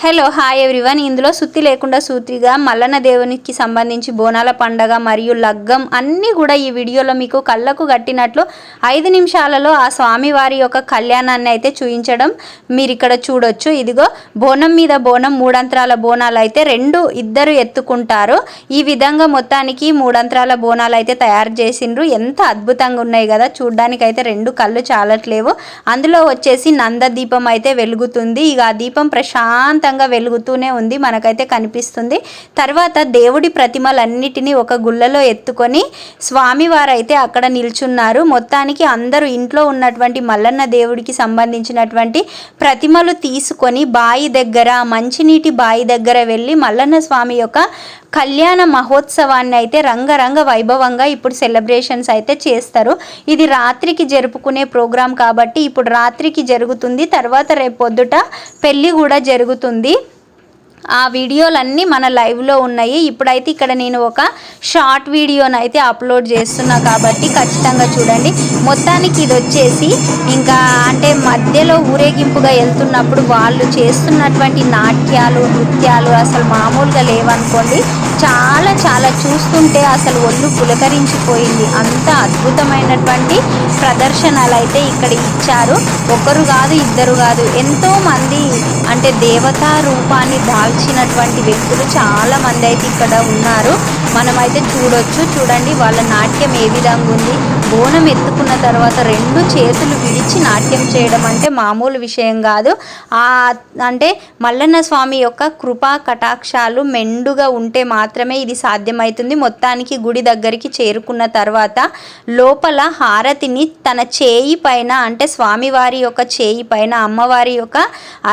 Hello hi everyone. ఇందులో సుత్తి లేకుండా సూతిగా మల్లన్న దేవునికి సంబంధించి బోనాల పండగ మరియు లగ్గం అన్నీ కూడా ఈ వీడియోలో మీకు కళ్ళకు కట్టినట్లు 5 నిమిషాలలో ఆ స్వామివారి యొక్క కళ్యాణాన్ని అయితే చూపించడం మీరు ఇక్కడ చూడొచ్చు. ఇదిగో బోనం మీద బోనం, మూడంత్రాల బోనాలు అయితే ఇద్దరు ఎత్తుకుంటారు. ఈ విధంగా మొత్తానికి మూడంత్రాల బోనాలు అయితే తయారు చేసిండ్రు. ఎంత అద్భుతంగా ఉన్నాయి కదా, చూడ్డానికి అయితే 2 కళ్ళు చాలట్లేవు. అందులో వచ్చేసి నంద దీపం అయితే వెలుగుతుంది. ఇక ఆ దీపం ప్రశాంతంగా వెలుగుతూనే ఉంది, మనకైతే కనిపిస్తుంది. తర్వాత దేవుడి ప్రతిమలన్నిటినీ ఒక గుళ్ళలో ఎత్తుకొని స్వామివారు అయితే అక్కడ నిల్చున్నారు. మొత్తానికి అందరూ ఇంట్లో ఉన్నటువంటి మల్లన్న దేవుడికి సంబంధించినటువంటి ప్రతిమలు తీసుకొని బాయి దగ్గర, మంచినీటి బాయి దగ్గర వెళ్ళి మల్లన్న స్వామి యొక్క కళ్యాణ మహోత్సవాన్ని అయితే రంగరంగ వైభవంగా ఇప్పుడు సెలబ్రేషన్స్ అయితే చేస్తారు. ఇది రాత్రికి జరుపుకునే ప్రోగ్రాం కాబట్టి ఇప్పుడు రాత్రికి జరుగుతుంది. తర్వాత రేపు పొద్దుట పెళ్ళి కూడా జరుగుతుంది. ఆ వీడియోలన్నీ మన లైవ్లో ఉన్నాయి. ఇప్పుడైతే ఇక్కడ నేను ఒక షార్ట్ వీడియోని అయితే అప్లోడ్ చేస్తున్నా కాబట్టి ఖచ్చితంగా చూడండి. మొత్తానికి ఇది వచ్చేసి ఇంకా అంటే మధ్యలో ఊరేగింపుగా వెళ్తున్నప్పుడు వాళ్ళు చేస్తున్నటువంటి నాట్యాలు, నృత్యాలు అసలు మామూలుగా లేవనుకోండి. చాలా చాలా చూస్తుంటే అసలు ఒళ్ళు పులకరించిపోయింది. అంత అద్భుతమైనటువంటి ప్రదర్శనలు అయితే ఇక్కడ ఇచ్చారు. ఒకరు కాదు, ఇద్దరు కాదు, ఎంతోమంది అంటే దేవతా రూపాన్ని దాల్చినటువంటి వ్యక్తులు చాలామంది అయితే ఇక్కడ ఉన్నారు. మనమైతే చూడొచ్చు. చూడండి వాళ్ళ నాట్యం ఏ విధంగా ఉంది. బోనం ఎత్తుకున్న తర్వాత 2 చేతులు విడిచి నాట్యం చేయడం అంటే మామూలు విషయం కాదు. అంటే మల్లన్న స్వామి యొక్క కృపా కటాక్షాలు మెండుగా ఉంటే మాత్రమే ఇది సాధ్యమవుతుంది. మొత్తానికి గుడి దగ్గరికి చేరుకున్న తర్వాత లోపల హారతిని తన చేయి పైన, అంటే స్వామివారి యొక్క చేయి పైన, అమ్మవారి యొక్క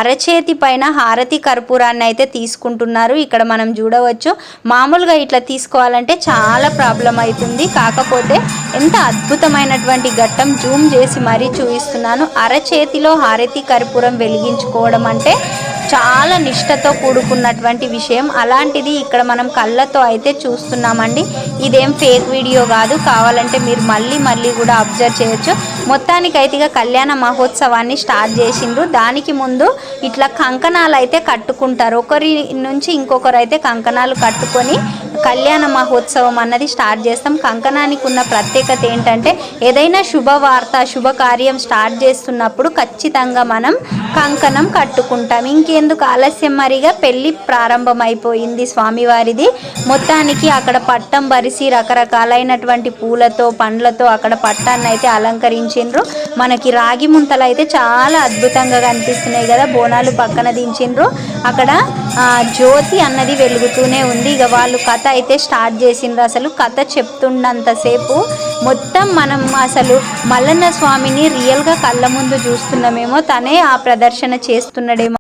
అరచేతి పైన హారతి కర్పూరాన్ని అయితే తీసుకుంటున్నారు. ఇక్కడ మనం చూడవచ్చు. మామూలుగా ఇట్లా తీసుకోవాలంటే చాలా ప్రాబ్లం అవుతుంది. కాకపోతే ఎంత అద్భుతమైనటువంటి ఘట్టం జూమ్ చేసి మరీ చూపిస్తున్నాను. అరచేతిలో హారతి కర్పూరం వెలిగించుకోవడం అంటే చాలా నిష్టతో కూడుకున్నటువంటి విషయం. అలాంటిది ఇక్కడ మనం కళ్ళతో అయితే చూస్తున్నామండి. ఇదేం ఫేక్ వీడియో కాదు. కావాలంటే మీరు మళ్ళీ కూడా అబ్జర్వ్ చేయొచ్చు. మొత్తానికైతే ఇక కళ్యాణ మహోత్సవాన్ని స్టార్ట్ చేసిండ్రు. దానికి ముందు ఇట్లా కంకణాలు అయితే కట్టుకుంటారు. ఒకరి నుంచి ఇంకొకరు అయితే కంకణాలు కట్టుకొని కళ్యాణ మహోత్సవం అన్నది స్టార్ట్ చేస్తాం. కంకణానికి ఉన్న ప్రత్యేకత ఏంటంటే ఏదైనా శుభవార్త, శుభకార్యం స్టార్ట్ చేస్తున్నప్పుడు ఖచ్చితంగా మనం కంకణం కట్టుకుంటాం. ఇంకెందుకు ఆలస్యం, మరిగా పెళ్ళి ప్రారంభమైపోయింది స్వామివారిది. మొత్తానికి అక్కడ పట్టం బరిసి రకరకాలైనటువంటి పూలతో, పండ్లతో అక్కడ పట్టాన్ని అయితే అలంకరించిండ్రు. మనకి రాగి ముంతలు అయితే చాలా అద్భుతంగా కనిపిస్తున్నాయి కదా. బోనాలు పక్కన దించిండ్రు. అక్కడ జ్యోతి అన్నది వెలుగుతూనే ఉంది. ఇక వాళ్ళు కథ అయితే స్టార్ట్ చేసిండ్రు. అసలు కథ చెప్తున్నంతసేపు మొత్తం మనం అసలు మల్లన్న స్వామిని రియల్గా కళ్ళ ముందు చూస్తున్నామేమో, తనే ఆ ప్రదర్శన చేస్తున్నాడేమో.